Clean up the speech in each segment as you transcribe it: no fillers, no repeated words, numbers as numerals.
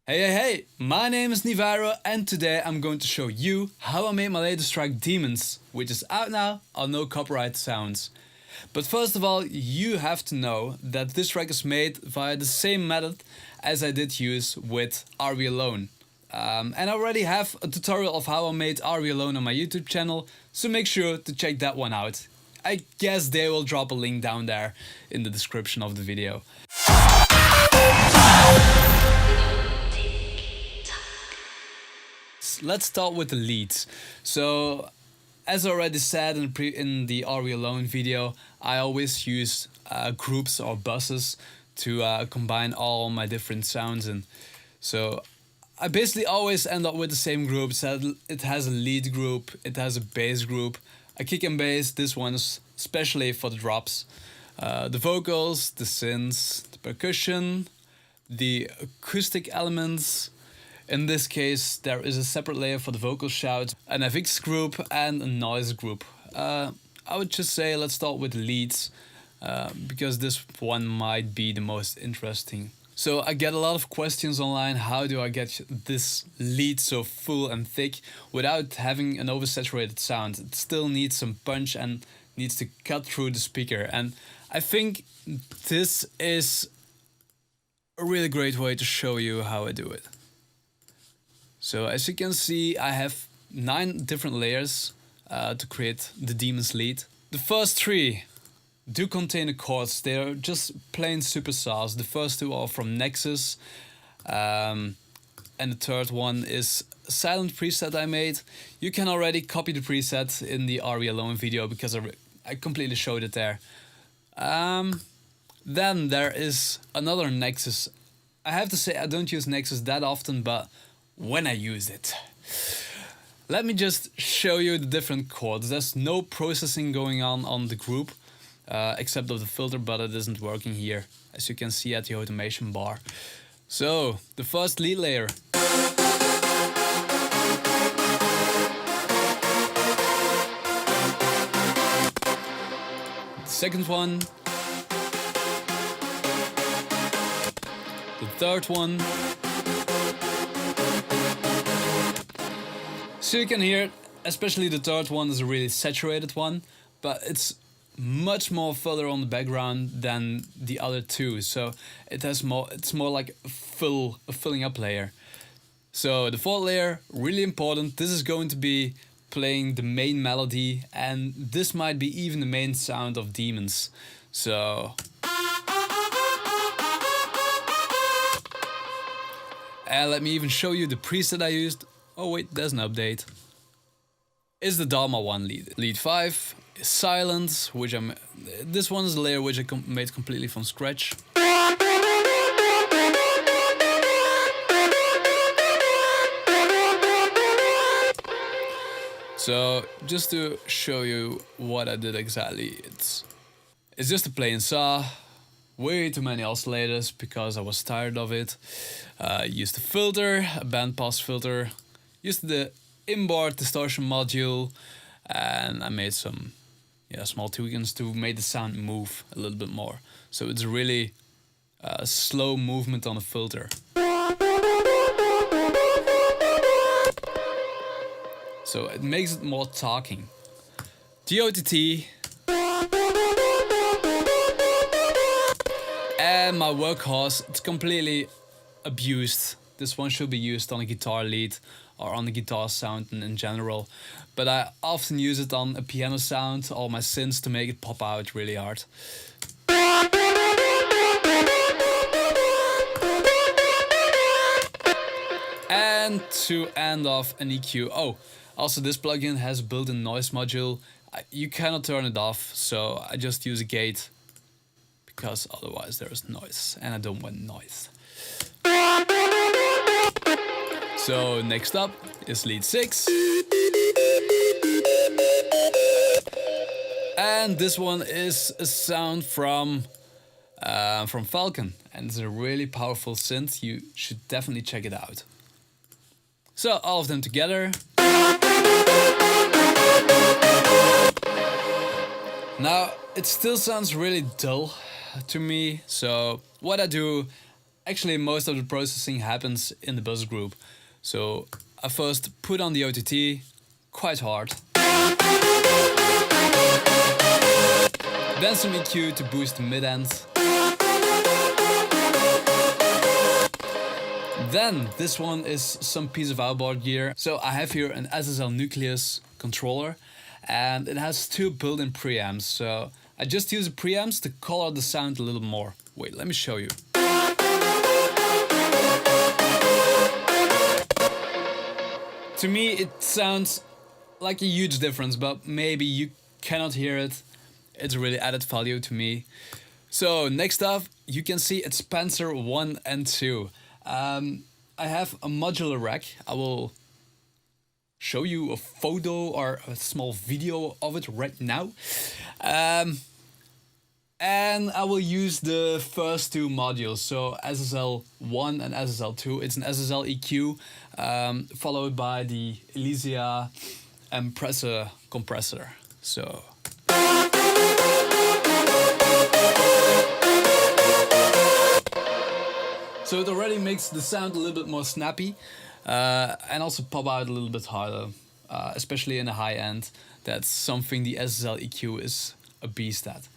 Hey, my name is NIVIRO and today I'm going to show you how I made my latest track Demons, which is out now on No Copyright Sounds. But first of all, you have to know that this track is made via the same method as I did use with Are We Alone. And I already have a tutorial of how I made Are We Alone on my YouTube channel, so make sure to check that one out. I guess they will drop a link down there in the description of the video. Let's start with the leads. So, as I already said in the Are We Alone video, I always use groups or buses to combine all my different sounds, and so I basically always end up with the same group. So it has a lead group, it has a bass group, a kick and bass. This one is especially for the drops, the vocals, the synths, the percussion, the acoustic elements. In this case, there is a separate layer for the vocal shout, an FX group and a noise group. I would just say let's start with leads, because this one might be the most interesting. So I get a lot of questions online, how do I get this lead so full and thick without having an oversaturated sound? It still needs some punch and needs to cut through the speaker. And I think this is a really great way to show you how I do it. So as you can see, I have 9 different layers to create the Demons lead. The first 3 do contain the chords. They're just plain superstars. The first 2 are from Nexus, and the third one is a silent preset I made. You can already copy the preset in the Are We Alone video because I completely showed it there. Then there is another Nexus. I have to say I don't use Nexus that often, but when I use it. Let me just show you the different chords. There's no processing going on the group, except of the filter, but it isn't working here, as you can see at the automation bar. So, the first lead layer. The second one. The third one. So you can hear, especially the third one is a really saturated one, but it's much more further on the background than the other 2. So it's more like a filling up layer. So the fourth layer, really important. This is going to be playing the main melody, and this might be even the main sound of Demons. So and let me even show you the preset I used. Oh wait, there's an update. Is the Dharma one lead. Lead 5 is Silence, which this one is a layer which I made completely from scratch. So just to show you what I did exactly, it's just a plain saw. Way too many oscillators because I was tired of it. Used a filter, a bandpass filter. Used the inboard distortion module, and I made some small tweakings to make the sound move a little bit more. So it's really a slow movement on the filter. So it makes it more talking. DOTT. And my workhorse, it's completely abused. This one should be used on a guitar lead or on the guitar sound in general. But I often use it on a piano sound or my synths to make it pop out really hard. And to end off an EQ. Oh, also this plugin has a built-in noise module. You cannot turn it off, so I just use a gate because otherwise there is noise and I don't want noise. So next up is lead 6. And this one is a sound from Falcon, and it's a really powerful synth. You should definitely check it out. So all of them together. Now it still sounds really dull to me, so what I do, Actually, most of the processing happens in the bus group. So I first put on the OTT quite hard. Then some EQ to boost the mid-end. Then this one is some piece of outboard gear. So I have here an SSL Nucleus controller, and it has 2 built-in preamps. So I just use the preamps to color the sound a little more. Wait, let me show you. To me, it sounds like a huge difference, but maybe you cannot hear it. It's really added value to me. So next up, you can see it's Spencer 1 and 2. I have a modular rack. I will show you a photo or a small video of it right now. And I will use the first 2 modules, so SSL 1 and SSL 2. It's an SSL EQ, followed by the Elysia Empressor compressor. So it already makes the sound a little bit more snappy, and also pop out a little bit harder, especially in the high end. That's something the SSL EQ is a beast at.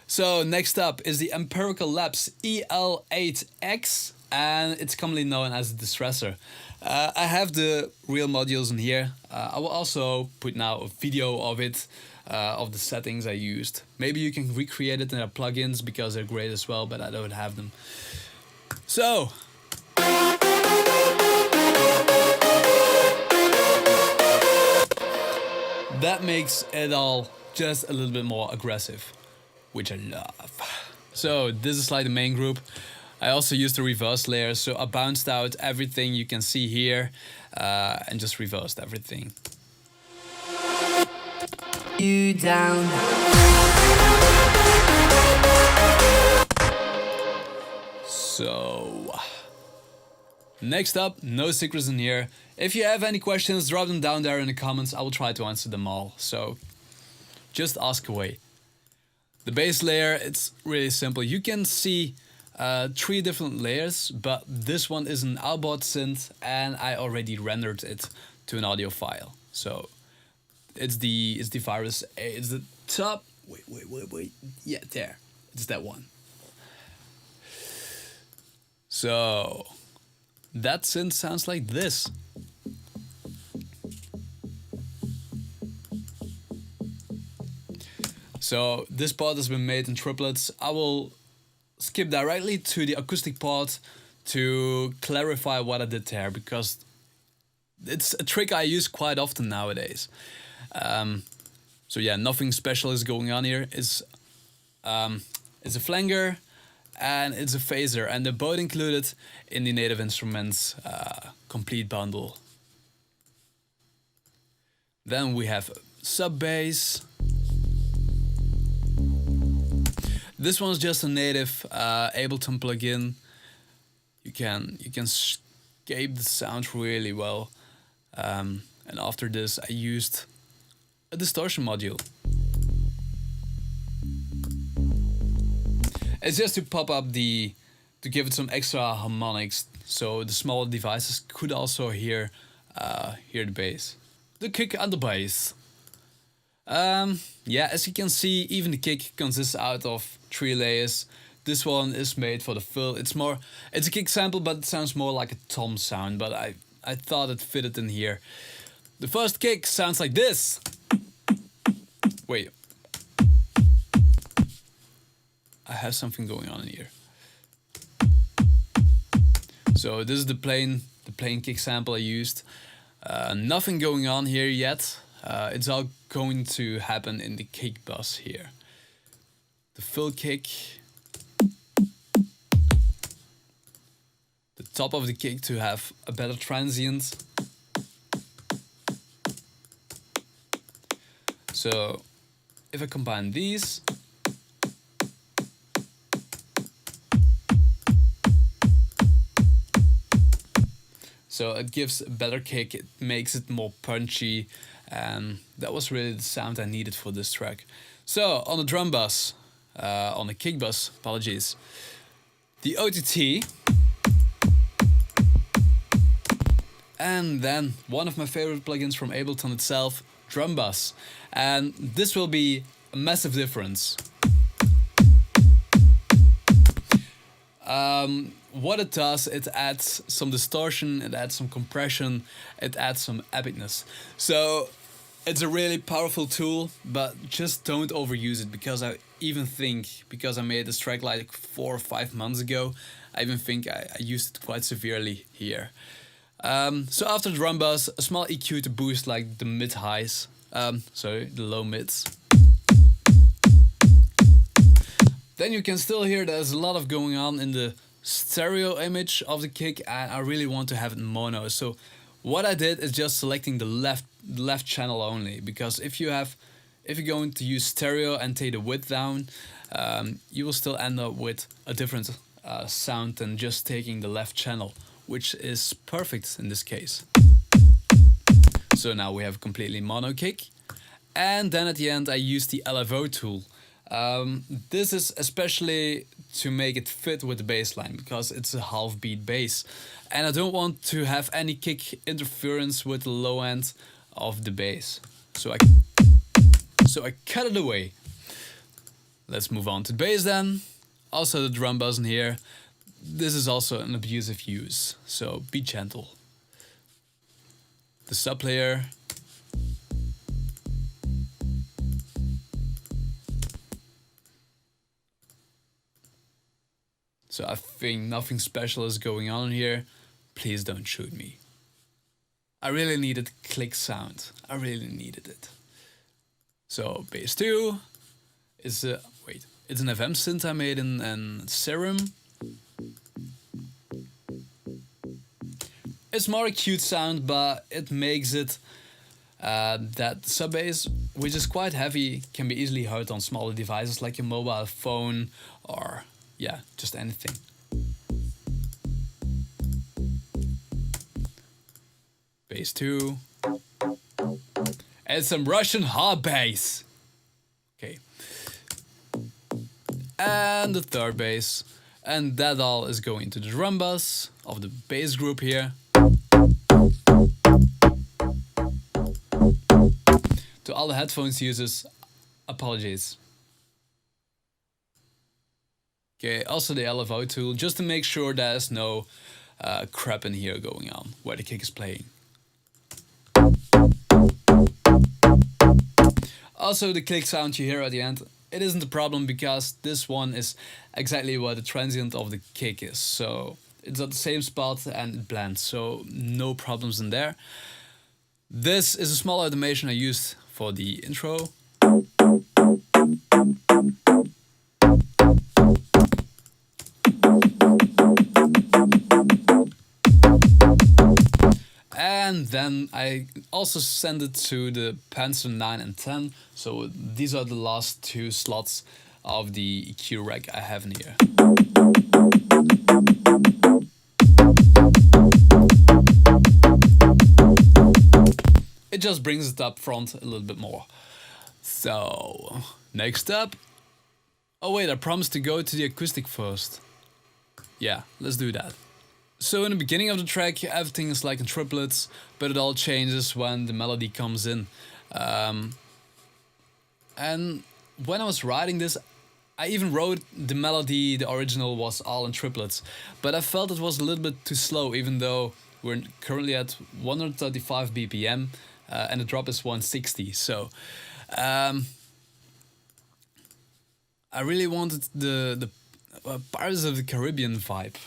So next up is the Empirical Labs EL8X, and it's commonly known as the distressor. I have the real modules in here. I will also put now a video of it, of the settings I used. Maybe you can recreate it in our plugins because they're great as well, but I don't have them. So that makes it all just a little bit more aggressive, which I love. So this is like the main group. I also used the reverse layer, so I bounced out everything you can see here, and just reversed everything. You down. So next up, no secrets in here. If you have any questions, drop them down there in the comments. I will try to answer them all. So just ask away. The base layer, it's really simple. You can see 3 different layers, but this one is an outboard synth, and I already rendered it to an audio file. So it's the virus. It's the top. Wait. Yeah, there. It's that one. So that synth sounds like this. So this part has been made in triplets. I will skip directly to the acoustic part to clarify what I did there, because it's a trick I use quite often nowadays. So yeah, nothing special is going on here. It's a flanger and it's a phaser, and they're both included in the Native Instruments complete bundle. Then we have sub bass. This one's just a native Ableton plugin. You can escape the sound really well. And after this, I used a distortion module. It's just to pop up to give it some extra harmonics, so the smaller devices could also hear the bass. The kick and the bass. Yeah, as you can see, even the kick consists out of 3 layers. This one is made for the fill. It's a kick sample, but it sounds more like a tom sound, but I thought it fitted in here. The first kick sounds like this. Wait. I have something going on in here. So this is the plain kick sample I used. Nothing going on here yet. It's all going to happen in the kick bus here. The fill kick. The top of the kick to have a better transient. So if I combine these, so it gives a better kick, it makes it more punchy, and that was really the sound I needed for this track. So on the drum bus, on the kick bus, apologies, the OTT And then one of my favorite plugins from Ableton itself, Drum Bus. And this will be a massive difference. What it does, it adds some distortion, it adds some compression, it adds some epicness. So it's a really powerful tool, but just don't overuse it, because I even think, because I made this track like 4 or 5 months ago, I even think I used it quite severely here. So after the drum bus, a small EQ to boost like the mid-highs, sorry, the low mids. Then you can still hear there's a lot of going on in the stereo image of the kick, and I really want to have it in mono. So what I did is just selecting the left channel only, because if you're going to use stereo and take the width down, you will still end up with a different sound than just taking the left channel, which is perfect in this case. So now we have a completely mono kick, and then at the end I use the LFO tool. This is especially to make it fit with the bass line, because it's a half beat bass, and I don't want to have any kick interference with the low end of the bass. So I cut it away. Let's move on to the bass then. Also the drum bus in here. This is also an abusive use, so be gentle. The sub layer. So I think nothing special is going on here. Please don't shoot me. I really needed click sound. I really needed it. So bass 2 is it's an FM synth I made in Serum. It's more a cute sound, but it makes it that sub bass, which is quite heavy, can be easily heard on smaller devices like your mobile phone or yeah, just anything. Bass 2. And some Russian hard bass. Okay. And the third bass. And that all is going into the drum bus of the bass group here. To all the headphones users, apologies. Okay, also the LFO tool, just to make sure there's no crap in here going on where the kick is playing. Also the click sound you hear at the end, it isn't a problem, because this one is exactly where the transient of the kick is. So it's at the same spot and it blends, so no problems in there. This is a small automation I used for the intro. And then I also send it to the Panzer 9 and 10. So these are the last 2 slots of the EQ rack I have in here. It just brings it up front a little bit more. So next up. Oh wait, I promised to go to the acoustic first. Yeah, let's do that. So in the beginning of the track, everything is like in triplets, but it all changes when the melody comes in. And when I was writing this, I even wrote the melody, the original was all in triplets, but I felt it was a little bit too slow, even though we're currently at 135 BPM and the drop is 160. So I really wanted the Pirates of the Caribbean vibe.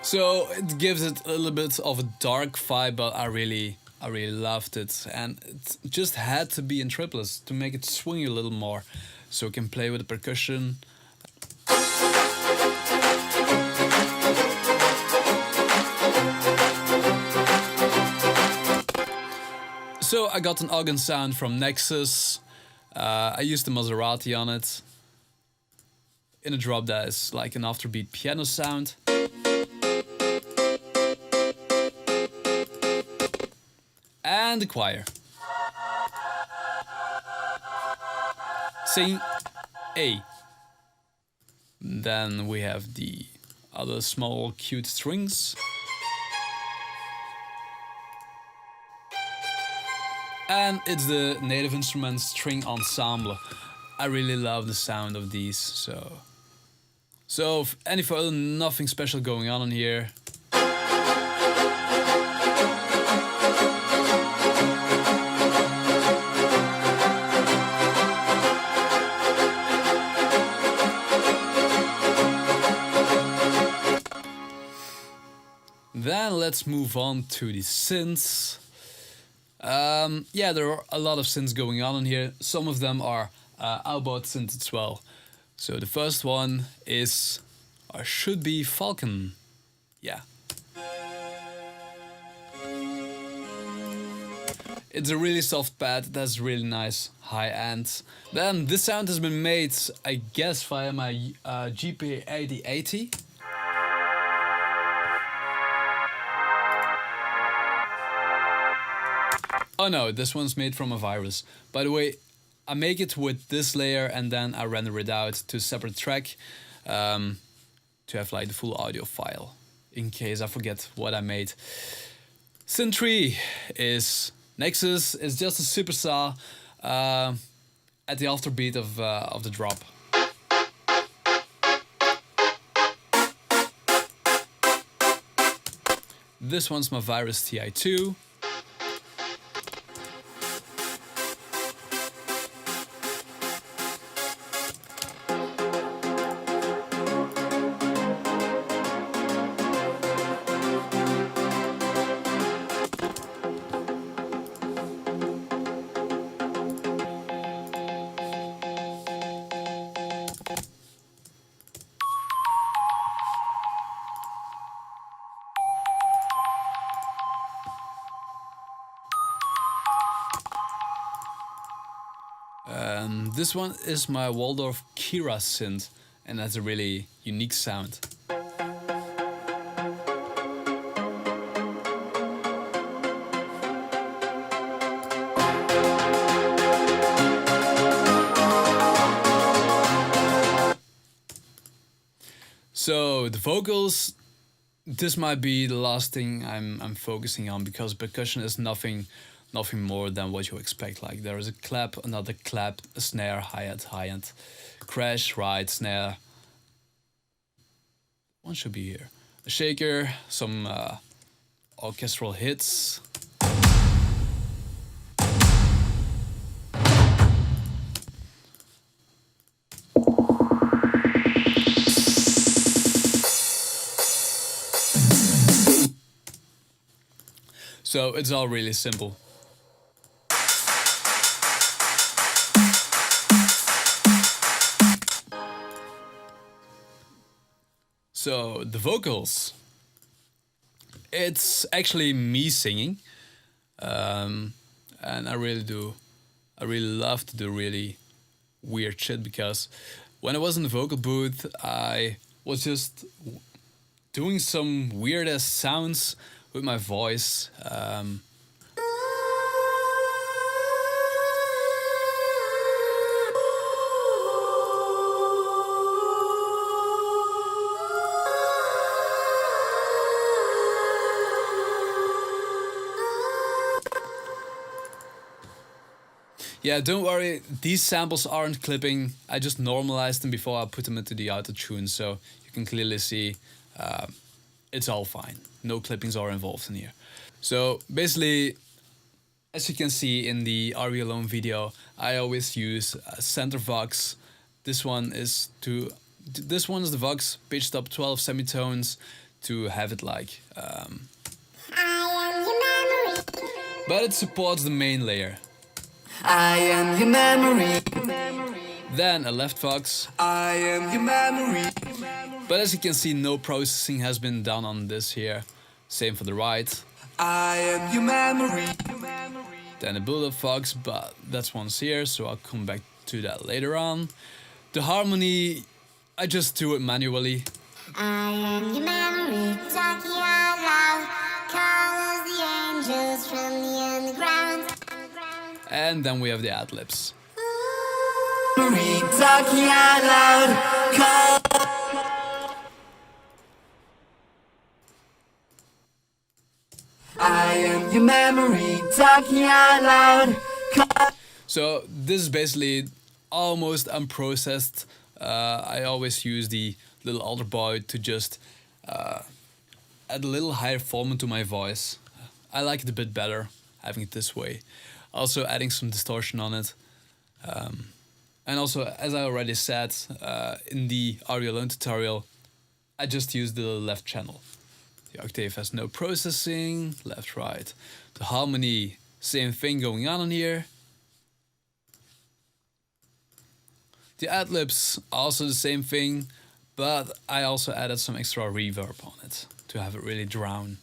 So it gives it a little bit of a dark vibe, but I really loved it, and it just had to be in triplets to make it swing a little more, so it can play with the percussion. So I got an organ sound from Nexus. I used the Maserati on it. In a drop that is like an afterbeat piano sound. and the choir. Sing A. Then we have the other small cute strings. And it's the Native Instruments String Ensemble. I really love the sound of these, so any further, nothing special going on in here. Then let's move on to the synths. Yeah, there are a lot of synths going on in here. Some of them are outboard synths as well. So the first one is, or should be, Falcon. Yeah. It's a really soft pad, it has really nice high end. Then this sound has been made, I guess, via my GP8080. Oh no, this one's made from a virus. By the way, I make it with this layer and then I render it out to a separate track to have like the full audio file in case I forget what I made. Synth 3 is Nexus, is just a supersaw at the afterbeat of the drop. This one's my Virus TI2. This one is my Waldorf Kira synth, and that's a really unique sound. So the vocals, this might be the last thing I'm focusing on, because percussion is nothing more than what you expect. Like there is a clap, another clap, a snare, hi-hat, crash, ride, snare. One should be here. A shaker, some orchestral hits. So it's all really simple. So the vocals, it's actually me singing, and I really love to do really weird shit, because when I was in the vocal booth, I was just doing some weird ass sounds with my voice. Yeah, don't worry, these samples aren't clipping. I just normalized them before I put them into the auto-tune, so you can clearly see it's all fine. No clippings are involved in here. So basically, as you can see in the Are We Alone video, I always use center Vox. This one is the Vox pitched up 12 semitones to have it like... but it supports the main layer. I am your memory. Then a left Vox. I am your memory. But as you can see, no processing has been done on this here. Same for the right. I am your memory. Then a build-up Vox, but that's once here, so I'll come back to that later on. The harmony, I just do it manually. I am your memory, talking out loud, call us the angels. angels from the underground. And then we have the ad-libs. Marie, talking out loud. I am your memory, talking out loud. So this is basically almost unprocessed. I always use the little alter boy to just add a little higher volume to my voice. I like it a bit better having it this way. Also adding some distortion on it. And also, as I already said in the audio alone tutorial, I just used the left channel. The octave has no processing, left, right. The harmony, same thing going on in here. The ad-libs, also the same thing, but I also added some extra reverb on it to have it really drown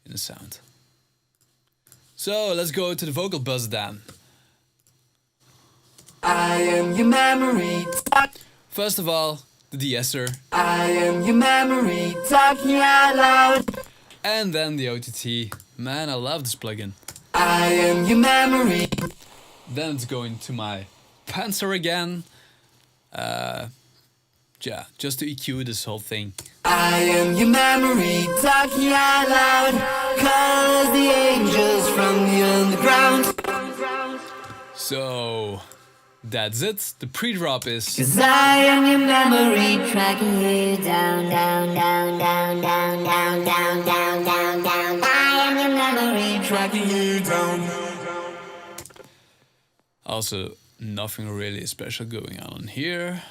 in the sound. So let's go to the vocal buzz then. I am your memory. First of all, the de-esser. I am your memory, talking out loud. And then the OTT. Man, I love this plugin. I am your memory. Then it's going to my Panzer again. Yeah, just to EQ this whole thing. I am your memory, talking out loud. Cause the angels from the underground. So that's it. The pre-drop is. Cause I am your memory, Tracking you down, down, down, down, down, down, down, down, down, down. I am your memory. tracking you down. Also, nothing really special going on here.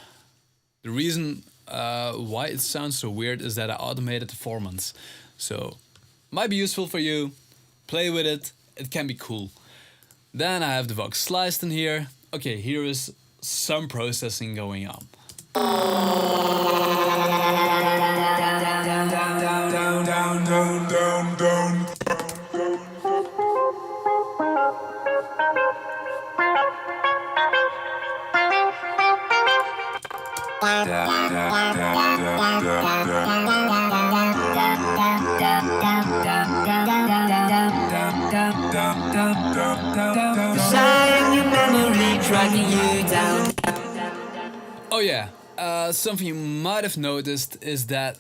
The reason why it sounds so weird is that I automated the formants. So, might be useful for you. Play with it. It can be cool. Then I have the Vox sliced in here. Okay, here is some processing going on. Cause I am your memory, tracking you down. Oh yeah, something you might have noticed is that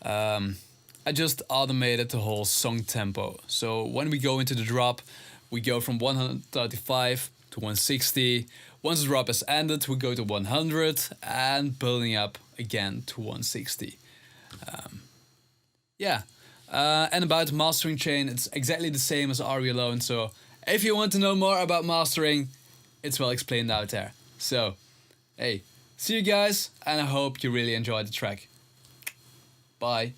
I just automated the whole song tempo. So when we go into the drop, we go from 135 to 160. Once the drop has ended, we go to 100 and building up again to 160. And about the mastering chain, it's exactly the same as Are You Alone. So if you want to know more about mastering, it's well explained out there. So, hey, see you guys, and I hope you really enjoyed the track. Bye.